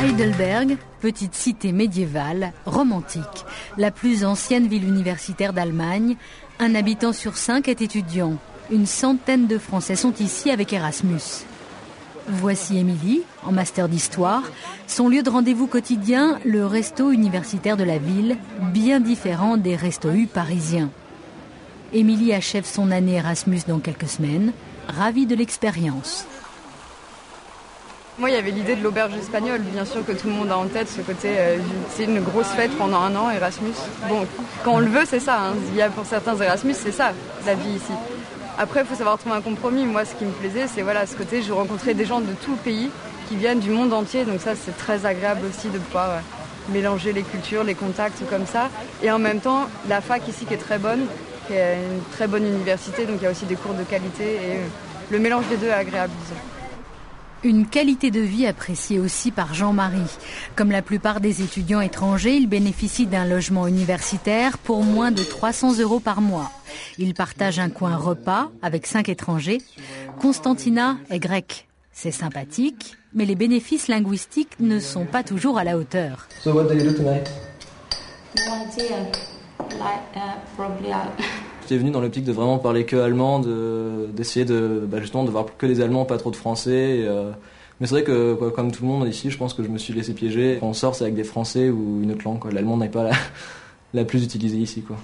Heidelberg, petite cité médiévale, romantique, la plus ancienne ville universitaire d'Allemagne. Un habitant sur 5 est étudiant. Une centaine de Français sont ici avec Erasmus. Voici Émilie, en master d'histoire. Son lieu de rendez-vous quotidien, le resto universitaire de la ville, bien différent des restos U parisiens. Émilie achève son année Erasmus dans quelques semaines, ravie de l'expérience. Moi, il y avait l'idée de l'auberge espagnole, bien sûr que tout le monde a en tête ce côté, c'est une grosse fête pendant un an, Erasmus. Bon, quand on le veut, c'est ça, hein. Il y a pour certains Erasmus, c'est ça, la vie ici. Après, il faut savoir trouver un compromis. Moi, ce qui me plaisait, c'est ce côté, je rencontrais des gens de tout le pays qui viennent du monde entier, donc ça, c'est très agréable aussi de pouvoir mélanger les cultures, les contacts comme ça. Et en même temps, la fac ici qui est très bonne, qui est une très bonne université, donc il y a aussi des cours de qualité et le mélange des deux est agréable, disons. Une qualité de vie appréciée aussi par Jean-Marie. Comme la plupart des étudiants étrangers, il bénéficie d'un logement universitaire pour moins de 300 € par mois. Il partage un coin repas avec 5 étrangers. Constantina est grecque. C'est sympathique, mais les bénéfices linguistiques ne sont pas toujours à la hauteur. So what do you do tonight? J'étais venu dans l'optique de vraiment parler que allemand, d'essayer justement de voir que les Allemands, pas trop de Français. Mais c'est vrai que comme tout le monde ici, je pense que je me suis laissé piéger. Quand on sort, c'est avec des Français ou une autre langue, quoi. L'allemand n'est pas la plus utilisée ici, quoi.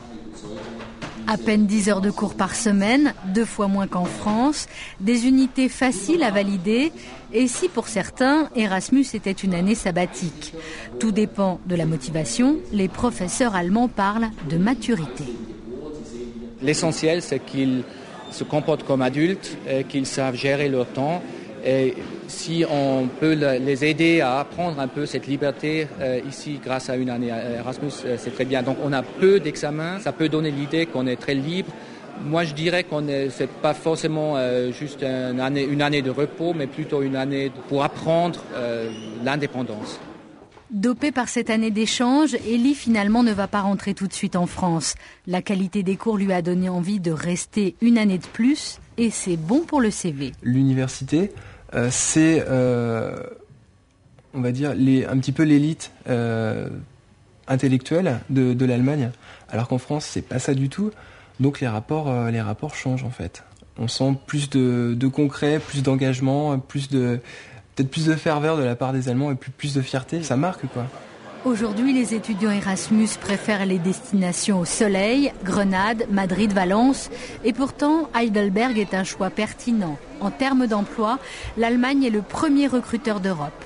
À peine 10 heures de cours par semaine, 2 fois moins qu'en France, des unités faciles à valider. Et si pour certains, Erasmus était une année sabbatique. Tout dépend de la motivation. Les professeurs allemands parlent de maturité. L'essentiel, c'est qu'ils se comportent comme adultes, et qu'ils savent gérer leur temps. Et si on peut les aider à apprendre un peu cette liberté ici grâce à une année Erasmus, c'est très bien. Donc on a peu d'examens, ça peut donner l'idée qu'on est très libre. Moi je dirais c'est pas forcément juste une année de repos, mais plutôt une année pour apprendre l'indépendance. Dopée par cette année d'échange, Ellie finalement ne va pas rentrer tout de suite en France. La qualité des cours lui a donné envie de rester une année de plus et c'est bon pour le CV. L'université, c'est, on va dire, un petit peu l'élite intellectuelle de l'Allemagne, alors qu'en France, c'est pas ça du tout. Donc les rapports changent en fait. On sent plus de concret, plus d'engagement, peut-être plus de ferveur de la part des Allemands et plus de fierté. Ça marque, quoi. Aujourd'hui, les étudiants Erasmus préfèrent les destinations au soleil, Grenade, Madrid, Valence. Et pourtant, Heidelberg est un choix pertinent. En termes d'emploi, l'Allemagne est le premier recruteur d'Europe.